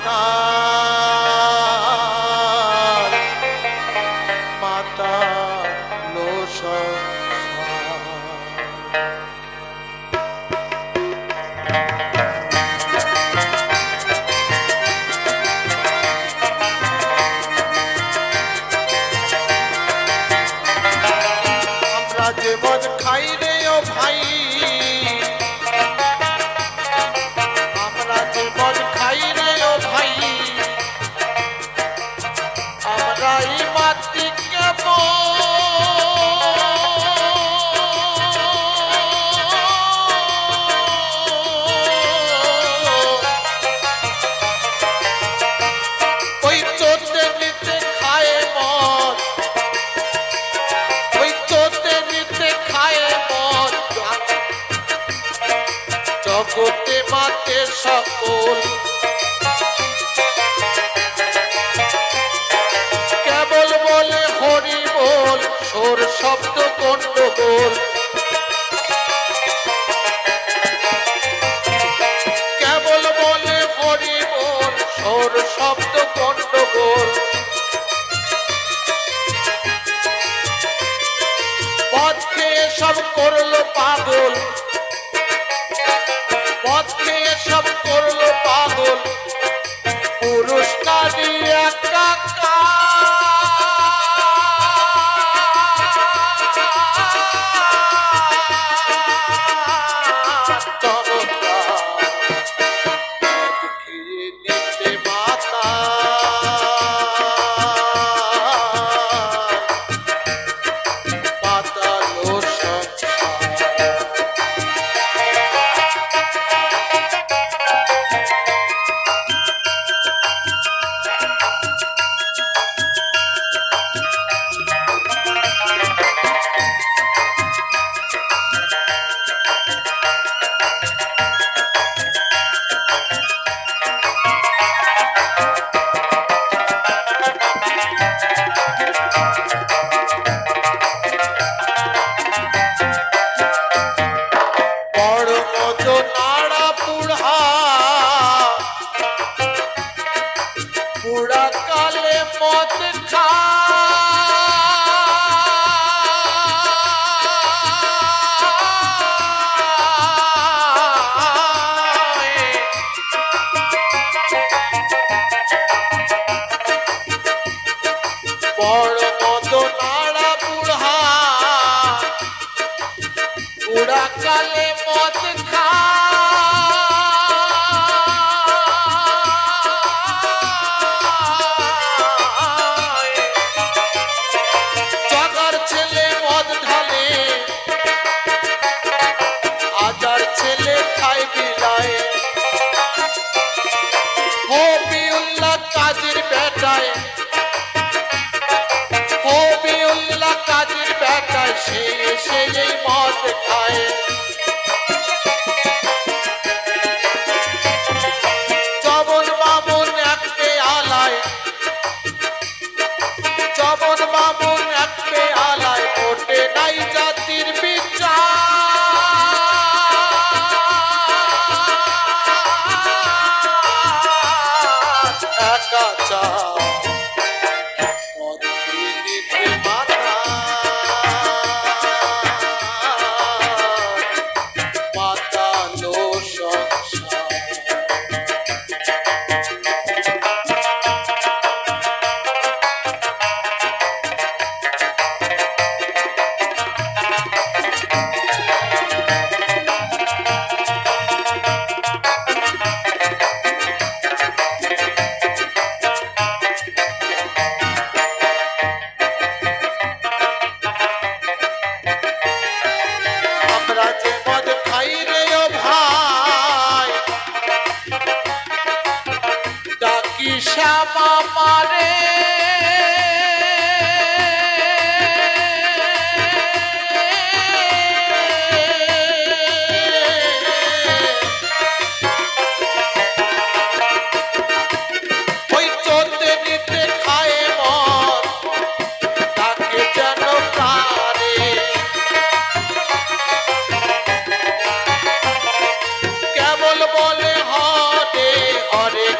মাতা মাতা লো আমরা যে মদ খাই রে ও ভাই আমরা যে মদ খাই রে ও ভাই আমরা এই মাটি কেবল ওই চোটে নিতে খায় মদ ওই চোটে নিতে খায় মদ জগতে মাতে সকল কেবল বলে হরি বল সোর শব্দ গন্ডগোল কেবল বলে হরি বল সোর শব্দ গন্ডগোল মদ খেয়ে সব করলো পাগল মদ খেয়ে সব করলো পাগল পুরুষ নারী একাকার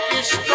কৃষ্ণ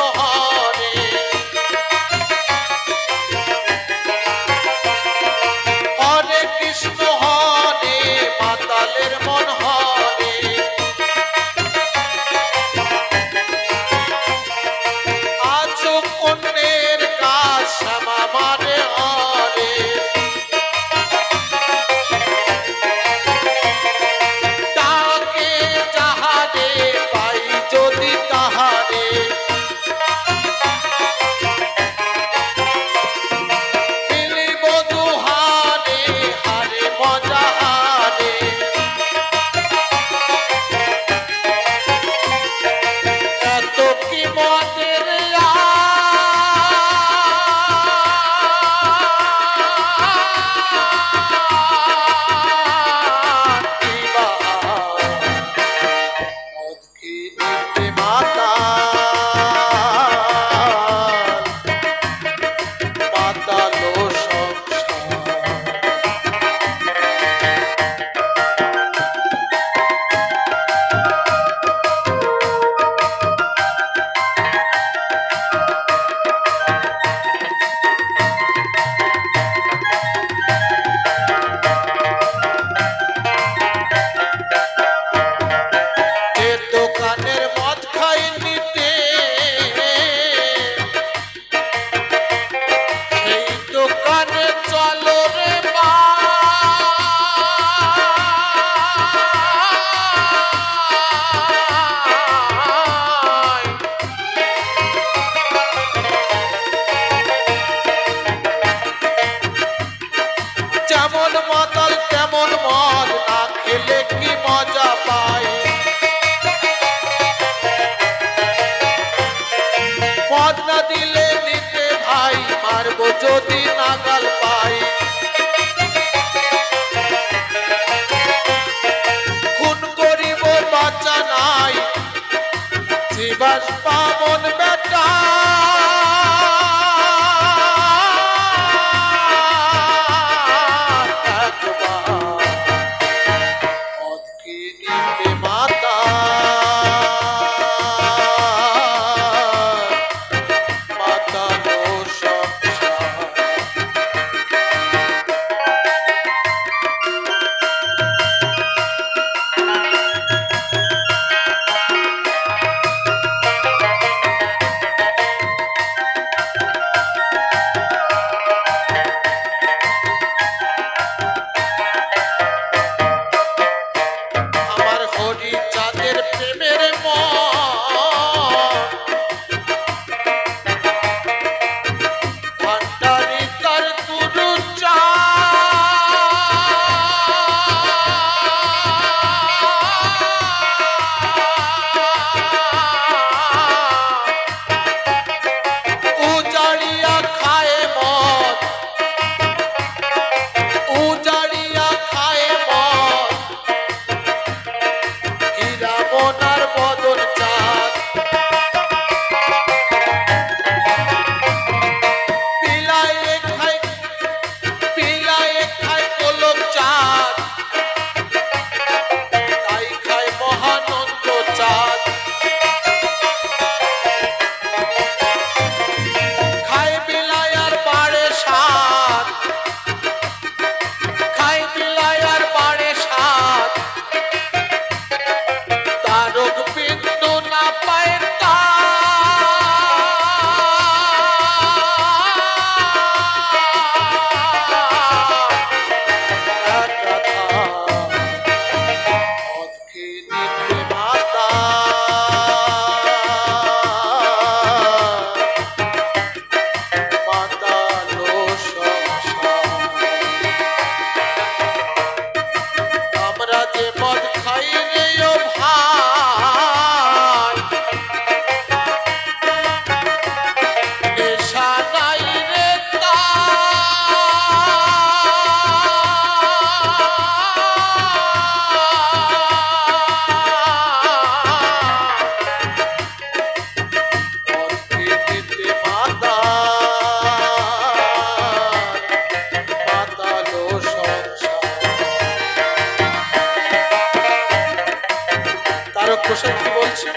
গোসাই কি বলছে?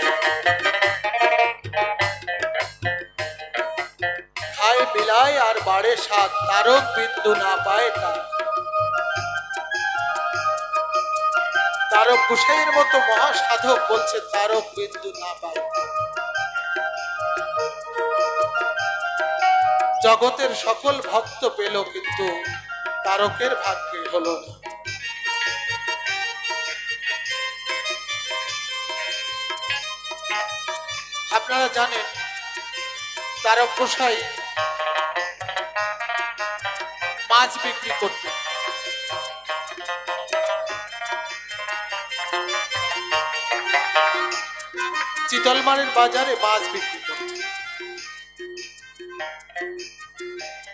খায় বিলায় আর বাড়ে স্বাদ, তারক বিন্দু না পায় তার। তারক গোসাইয়ের মতো মহাসাধক বলছে তারক বিন্দু না পায়। জগতের সকল ভক্ত পেল, কিন্তু তারকের ভাগ্যে হলো না। আপনারা জানেন তারক গোসাই মাছ বিক্রি করতেন। চিতলমারির বাজারে মাছ বিক্রি করতেন।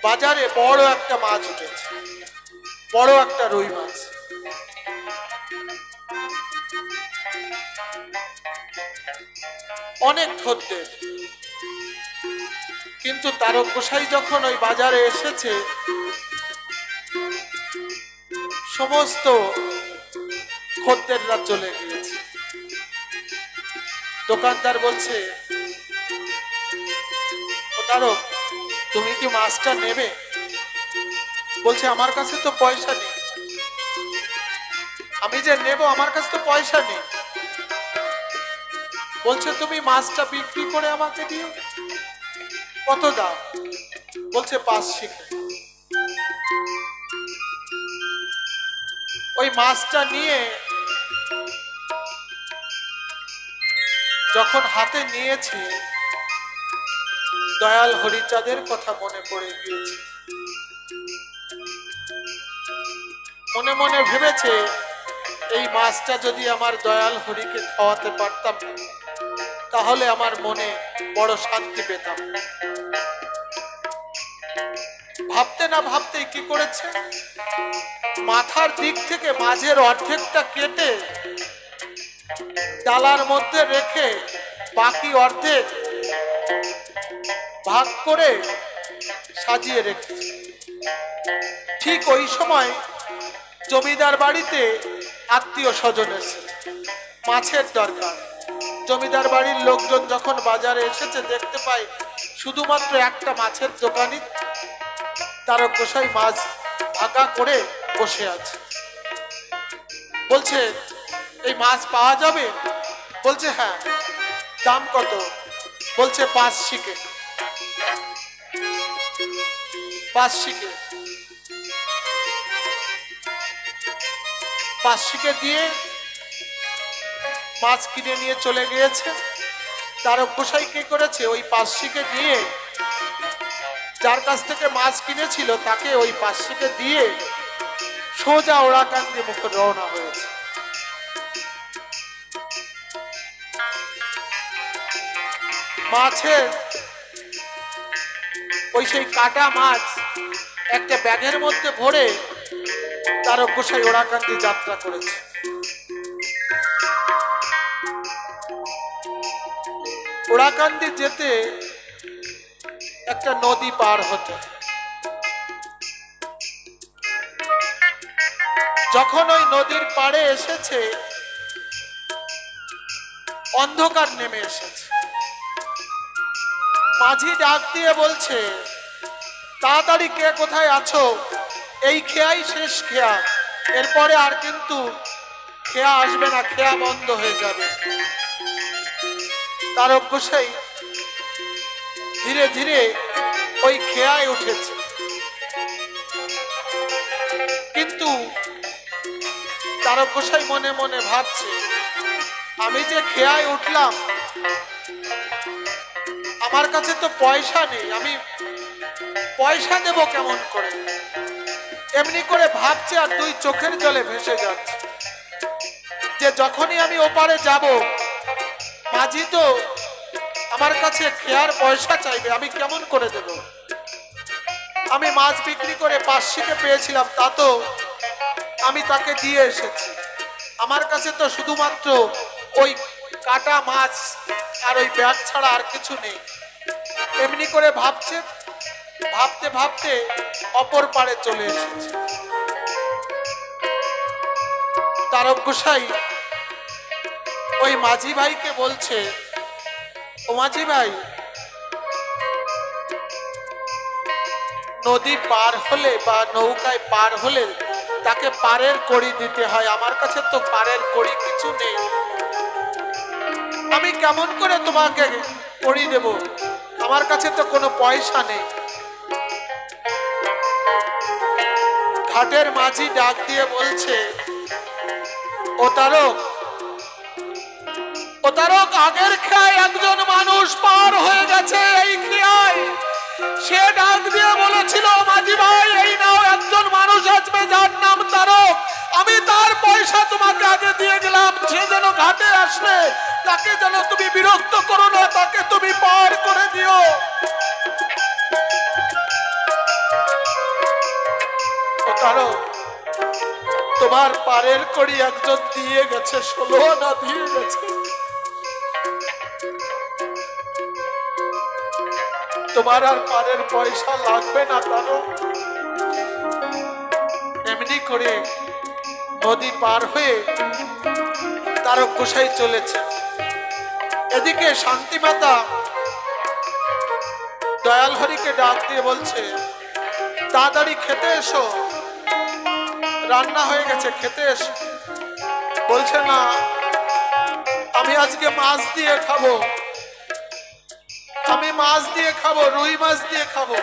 বাজারে বড় একটা মাছ উঠেছে, বড় একটা রুই মাছ। অনেক খদ্দের, কিন্তু তারক গোসাই যখন ওই বাজারে এসেছে, সমস্ত খদ্দেররা চলে গিয়েছে। দোকানদার বলছে, ও তারক, তুমি কি মাছটা নেবে? বলছে, আমার কাছে তো পয়সা নেই। আমি যে নেব, আমার কাছে তো পয়সা নেই। বলছে, তুমি মাছটা বিক্রি করে আমাকে দিও। কত দাম? বলছে 5 শিকে। ওই মাছটা নিয়ে যখন হাতে নিয়েছে, দয়াল হরিচাঁদের কথা মনে পড়ে গিয়েছে। মনে মনে ভেবেছে, এই মাছটা যদি আমার দয়াল হরিকে খাওয়াতে পারতাম, তাহলে আমার মনে বড় শান্তি পেতাম। ভাবতে না ভাবতে কি করেছে, মাথার দিক থেকে মাঝের অর্ধেকটা কেটে ডালার মধ্যে রেখে বাকি অর্ধেক ভাগ করে সাজিয়ে রেখেছে। ঠিক ওই সময় জমিদার বাড়িতে আত্মীয় স্বজন এসেছে, মাছের দরকার। জমিদার বাড়ির লোকজন যখন বাজারে এসেছে, দেখতে পায় শুধুমাত্র একটা মাছের দোকানই তারক গোসাই মাছ ভাগা করে বসে আছে। বলছে, এই মাছ পাওয়া যাবে? বলছে, হ্যাঁ। দাম কত? বলছে 5 শিকে। 5 শিকে। 5 শিকে দিয়ে মাছ কিনে নিয়ে চলে গিয়েছে। তারক গোসাই কি করেছে, ওই 5 শিকে নিয়ে যার কাছ থেকে মাছ কিনেছিল তাকে ওই 5 শিকে দিয়ে সোজা ওরাকান্দি মুখে রওনা হয়েছে। মাছের ওই সেই কাটা মাছ একটা ব্যাগের মধ্যে ভরে তারক গোসাই ওরাকান্দি যাত্রা করেছে। ওরাকান্দি যেতে একটা নদী পার হতে। যখন ওই নদীর পাড়ে এসেছে, অন্ধকার নেমে এসেছে। মাঝি ডাক দিয়ে বলছে, তাড়াতাড়ি কে কোথায় আছো? এই খেয়াই শেষ খেয়া, এরপরে আর কিন্তু খেয়া আসবে না, খেয়া বন্ধ হয়ে যাবে। তারক গোসাই ধীরে ধীরে ওই খেয়ায় উঠেছে, কিন্তু তারক গোসাই মনে মনে ভাবছে, আমি যে খেয়ায় উঠলাম, আমার কাছে তো পয়সা নেই, আমি পয়সা দেব কেমন করে? এমনি করে ভাবছে, আর 2 চোখের জলে ভেসে যাচ্ছে যে যখনই আমি ওপারে যাব, মাঝি তো আমার কাছে খেয়ার পয়সা চাইবে, আমি কেমন করে দেব? আমি মাছ বিক্রি করে 5 শিকে পেয়েছিলাম, তা তো আমি তাকে দিয়ে এসেছি। আমার কাছে তো শুধুমাত্র ওই কাটা মাছ আর ওই ব্যাগ ছাড়া আর কিছু নেই। এমনি করে ভাবছে, ভাবতে ভাবতে অপর পারে চলে এসেছে। তারক গোসাই ওই মাঝি ভাইকে বলছে, ও মাঝি ভাই, নদী পার হলে বা নৌকায় পার হলে তাকে পারের কড়ি দিতে হয়, আমার কাছে তো পারের কড়ি কিছু নেই, আমি কেমন করে তোমাকে কড়ি দেব, আমার কাছে তো কোনো পয়সা নেই। ঘাটের মাঝি ডাক দিয়ে বলছে, ও তারক, ও তারক, আগের খেয়ায় একজন মানুষ পার হয়ে গেছে এই খেয়ায়, সে ডাক দিয়ে বলেছিল, মাঝি ভাই এই নাও একজন মানুষ আসবে যার নাম তারক, আমি তার পয়সা তোমাকে আগে দিয়ে গেলাম, সে যেন ঘাটে আসলে তাকে যেন তুমি বিরক্ত করো না, তাকে তুমি পার করে দিও। ও তারক, তোমার পারের কড়ি একজন দিয়ে গেছে, 16 আনা দিয়ে গেছে, তোমার আর পারের পয়সা লাগবে না তারক। এমনি করে নদী পার হয়ে তারক গোসাই চলেছে। এদিকে শান্তিমাতা দয়াল হরিকে ডাক দিয়ে বলছে, তাড়াতাড়ি খেতে এসো, রান্না হয়ে গেছে, খেতে এসো। বলছে, না আমি আজকে মাছ দিয়ে খাবো, আমি মাছ দিয়ে খাবো, রুই মাছ দিয়ে খাবো।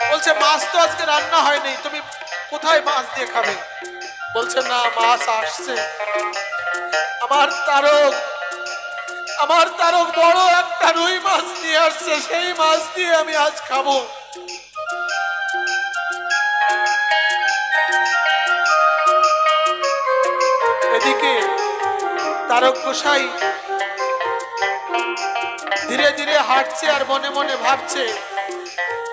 বলছে, মাছ তো আজকে রান্না হয়নি, তুমি কোথায় মাছ দিয়ে খাবে? বলছে, না মাছ আসছে, আমার তারক, আমার তারক বড় একটা রুই মাছ দিয়ে আসছে, সেই মাছ দিয়ে আমি আজ খাবো। এদিকে তারক গোসাই ধীরে ধীরে হাঁটছে আর মনে মনে ভাবছে,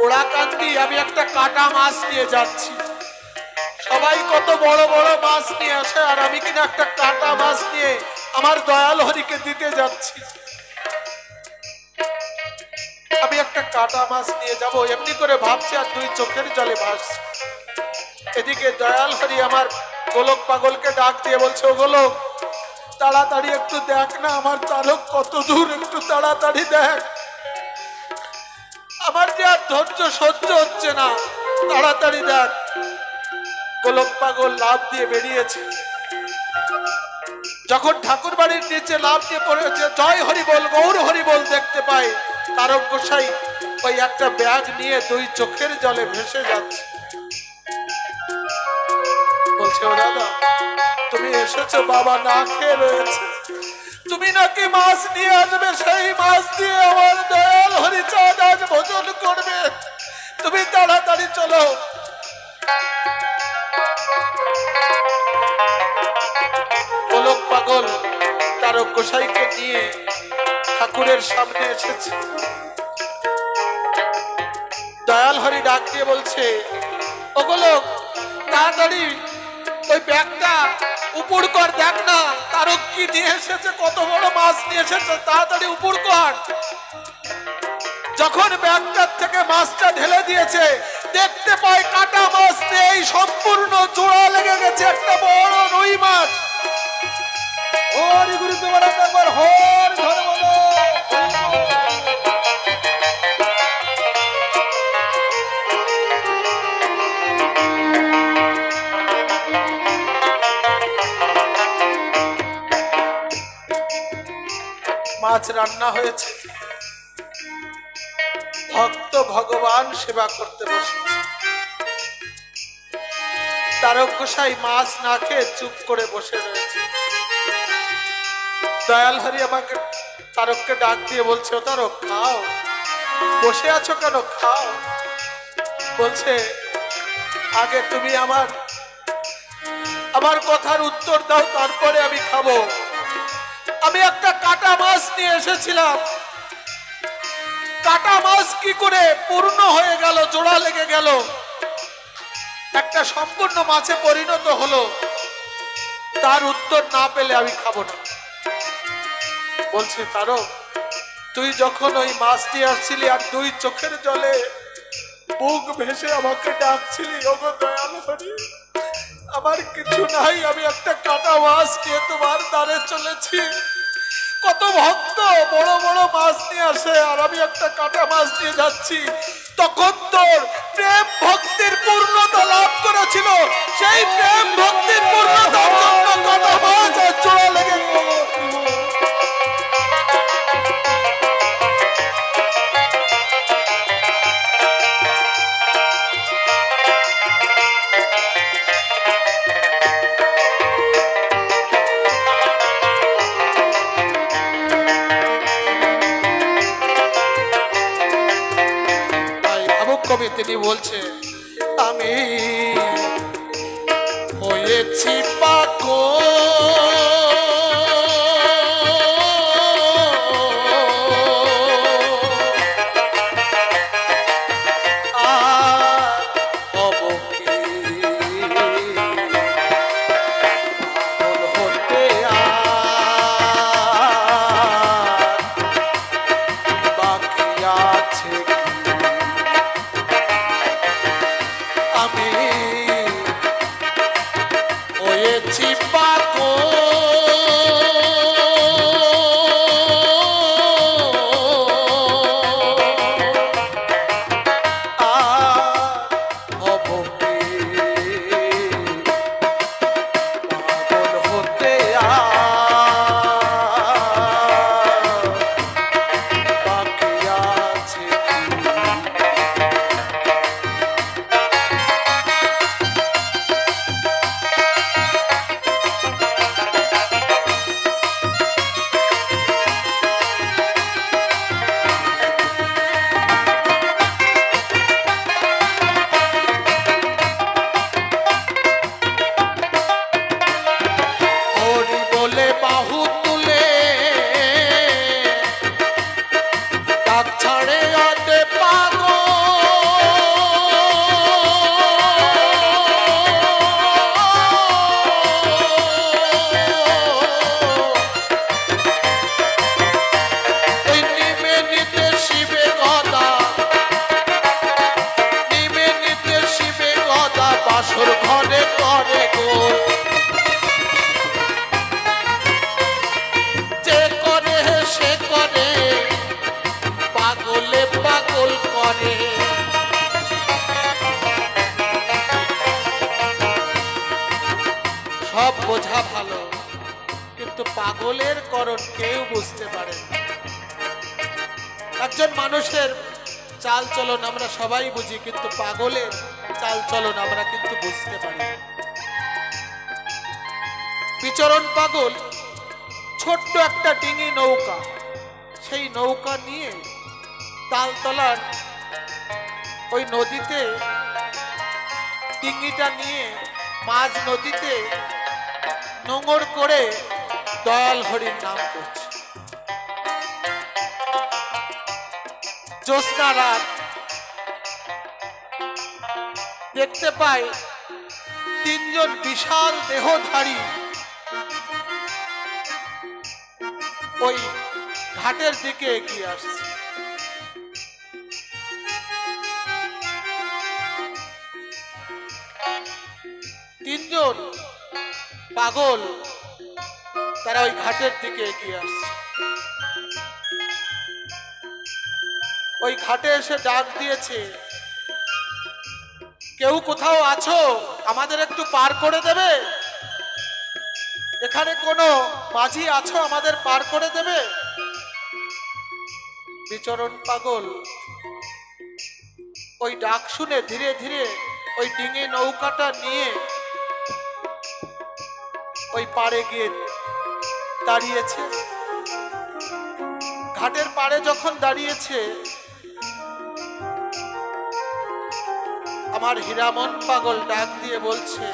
ওরা কান্দি, আমি একটা কাটা মাছ নিয়ে যাচ্ছি, সবাই কত বড় বড় মাছ নিয়ে আসে আর আমি কিনা একটা কাটা মাছ নিয়ে আমার দয়াল হরিকে দিতে যাচ্ছি, আমি একটা কাটা মাছ নিয়ে যাব, এমনি করে ভাবছে আর দুই চোখের জলে ভাসছে। এদিকে দয়াল হরি আমার গোলক পাগলকে ডাক দিয়ে বলছে, ও গোলক, তাড়াতাড়ি একটু দেখ না আমার তারক কত দূর, একটু তাড়াতাড়ি দেখ, আমার যে আর ধৈর্য সহ্য হচ্ছে না, তাড়াতাড়ি দেখ। গোলক পাগল লাফ দিয়ে বেরিয়েছে, যখন ঠাকুর বাড়ির নিচে লাফ দিয়ে পড়েছে, জয় হরি বল, গৌর হরি বল দেখতে পাই তারক গোসাই ওই একটা ব্যাগ নিয়ে দুই চোখের জলে ভেসে যাচ্ছে। বলছে, ও দাদা, তুমি এসেছো, বাবা না খেয়ে রয়েছে, তুমি নাকি মাছ নিয়ে আসবে, সেই মাছ দিয়ে আমার দয়াল হরিচাঁদ আজ ভোজন করবে, তুমি তাড়াতাড়ি চলো। গোলক পাগল তারক গোসাইকে নিয়ে ঠাকুরের সামনে এসেছে। দয়াল হরি ডাক দিয়ে বলছে, ও গোলক, তাড়াতাড়ি ওই ব্যাগটা উপর কর, দেখ না তারক কি নিয়ে এসেছে, কত বড় মাছ নিয়ে এসেছে, তাড়াতাড়ি উপর কর। যখন ব্যাগটার থেকে মাছটা ঢেলে দিয়েছে, দেখতে পাই কাটা মাছ নেই, সম্পূর্ণ জোড়া লেগে গেছে একটা বড় রুই মাছ। হরি গুরু তোমার একবার হর ধরে বলো। মাছ রান্না হয়েছে, ভক্ত ভগবান সেবা করতে বসেছে। তারক গোসাই মাছ না খেয়ে চুপ করে বসে রয়েছে। দয়াল হরি আমাকে তারককে ডাক দিয়ে বলছে, ও তারক, খাও, বসে আছো কেন, খাও। বলছে, আগে তুমি আমার কথার উত্তর দাও, তারপরে আমি খাবো। আমি একটা কাটা মাছ নিয়ে এসেছিলাম, কাটা মাছ কি করে পূর্ণ হয়ে গেল, জোড়া লেগে গেল, একটা সম্পূর্ণ মাছে পরিণত হলো, তার উত্তর না পেলে আমি খাবো না। বলছে, তারক, তুই যখন ওই মাছ দিয়ে আসছিলি আর দুই চোখের জলে বুক ভেসে আমাকে ডাকছিলি, ওগো দয়াল হরি, আমার কিছু নাই, আমি একটা কাটা মাছ নিয়ে তোমার দ্বারে চলেছি। কত ভক্ত বড় বড় মাছ নিয়ে আসে, আর আমি একটা কাটা মাছ নিয়ে যাচ্ছি। তখন তোর প্রেম ভক্তির পূর্ণতা লাভ করেছিল, সেই প্রেম ভক্তির পূর্ণতার জন্য কাটা মাছ আর জোড়া লেগে কবি তিনি বলছে, আমি হয়েছি পাগল আর হব কি পাগল হতে আর বাকি আছে আমি হয়েছি পাগল আর হব কি পাগল হতে আর বাকি আছে সব বোঝা ভালো, কিন্তু পাগলের করণ কেউ বুঝতে পারে না। একজন মানুষের চাল চলন আমরা সবাই বুঝি, কিন্তু পাগলের চাল চলন আমরা কিন্তু বুঝতে পারি না। বিচরণ পাগল ছোট্ট একটা ডিঙি নৌকা, সেই নৌকা নিয়ে তালতলার ওই নদীতে ডিঙিটা নিয়ে মাঝ নদীতে নোঙর করে দয়াল হরির নাম করছে। জ্যোৎস্না রাত, দেখতে পাই তিনজন বিশাল দেহধারী ওই ঘাটের দিকে এগিয়ে আসছে। তিনজন পাগল তারা ওই ঘাটের দিকে এগিয়ে আসছে। ওই ঘাটে এসে ডাক দিয়েছে, কেউ কোথাও আছো, আমাদের একটু পার করে দেবে? এখানে কোনো মাঝি আছো, আমাদের পার করে দেবে? বিচরণ পাগল ওই ডাক শুনে ধীরে ধীরে ওই ডিঙি নৌকাটা নিয়ে ওই পাড়ে গিয়ে দাঁড়িয়েছে। ঘাটের পাড়ে যখন দাঁড়িয়েছে, আমার হীরামন পাগল ডাক দিয়ে বলছে,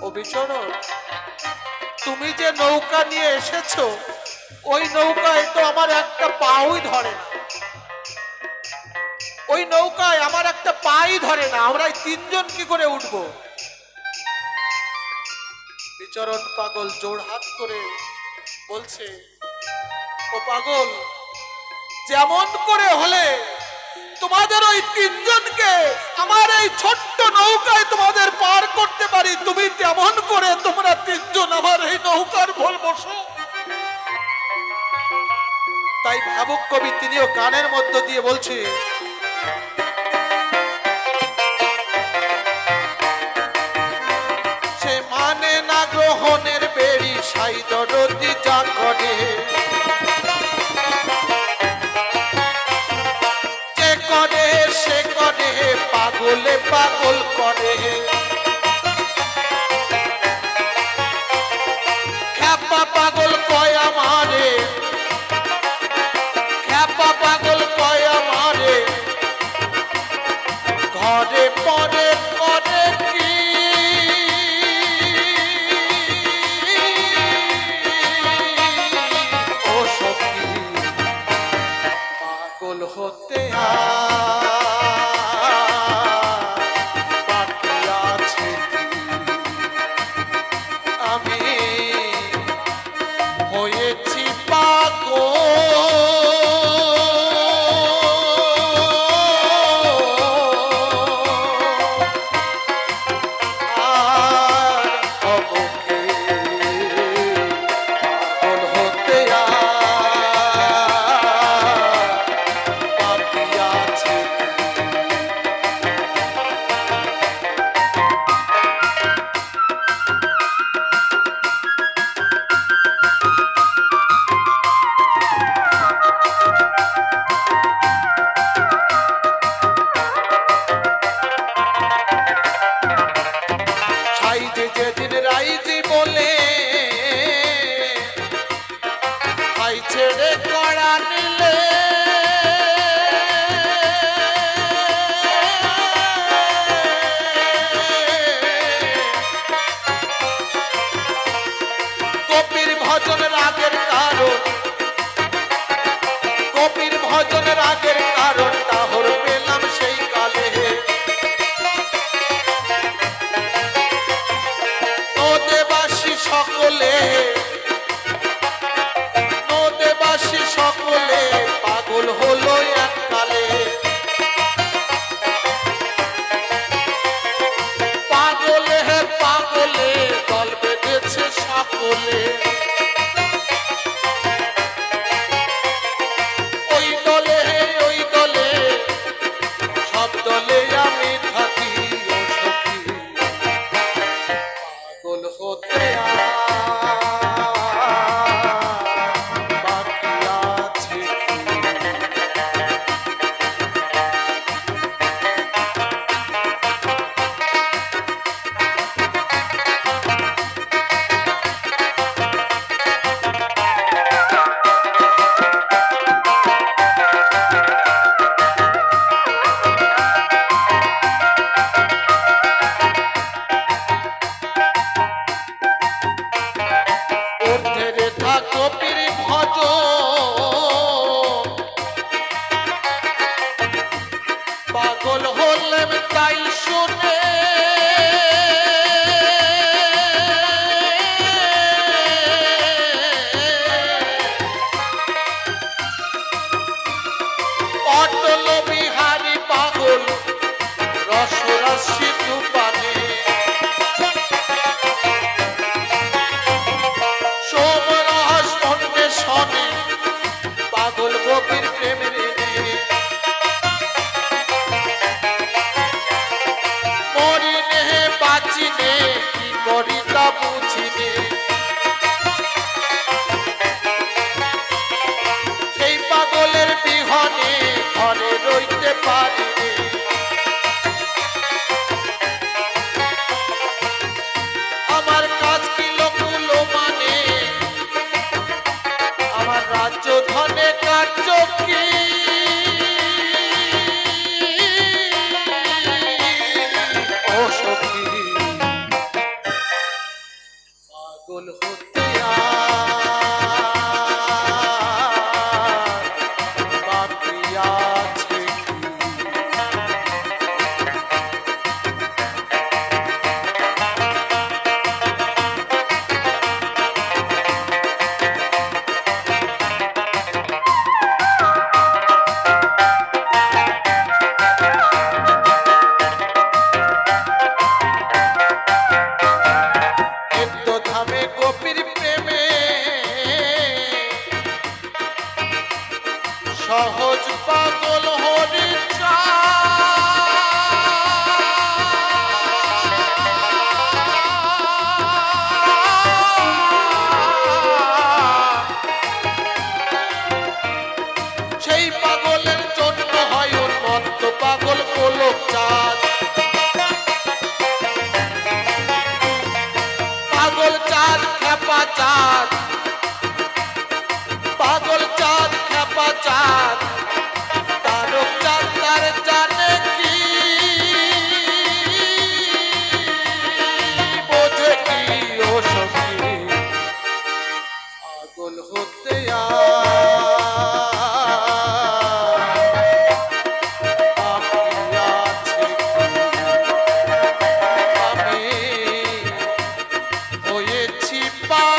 ও বিচরণ, তুমি যে নৌকা নিয়ে এসেছো, ওই নৌকায় তো আমার একটা পাউই ধরে না, ওই নৌকায় আমার একটা পাই ধরে না, আমরা তিনজন কি করে উঠবো? বিচরণ পাগল জোড়হাত করে বলছে, ও পাগল, যেমন করে হলে তোমাদের ওই তিনজনকে আমার এই ছোট্ট নৌকায় তোমাদের পার করতে পারি, তুমি তেমন করে তোমরা তিনজন আমার এই নৌকার ভোল বসো। তাই ভাবুক কবি তিনিও গানের মধ্য দিয়ে বলছে, সে মানে না গ্রহণের বেড়ি সাই দরদি যা করে, যে করে সে করে পাগলে পাগল করে, খ্যাপা পাগল কয় আমারে, খ্যাপা পাগল কয় আমারে, ঘরে পরে করে কি ও সখী, পাগল হতে বাকি আছে কি, আমি হয়েছি পাগল। যেদিন রাইজি বলে ভাই ছেড়ে কড়া নিলে, কপির ভজন রাগের কারণ, কপির ভজন রাগের কারণ তাহর পেলাম সেই কালে, সকলে নদেবাসী সকলে পাগল হলো এককালে, পাগলে হে পাগলে দল বেঁধেছে সকলে, ওই দলে ওই দলে সব দলে আমি থাকি ও সখী, পাগল হতে পাগল হলেম তাই শুনে, অটল বিহারী পাগল রসরাশি দুপানে, সোমরহস অন্বেষণে পাগল গোপীর প্রেমের বাঁচিনে কি করি তা বুঝিনে, সেই পাগলের বিহনে ঘরে রইতে পারিনে, আমার কাজ কি লোকুলো মানে, আমার রাজ্য ধনে কার্য কি, ও সখী পাগল হতে বাকি আছে কি, ধামে গোপীর প্রেমে সহজ পাগল হরি সেই পাগলের জন্য হয় উন্মত্ত পাগল গোলক চাঁদ পাগল চাঁদ খেপা চাঁদ পাগল চাঁদ খেপা চাঁদ তারক চাঁদ তার জানে কি বোঝে কি ও সখী পাগল হতে আমি হয়েছি পা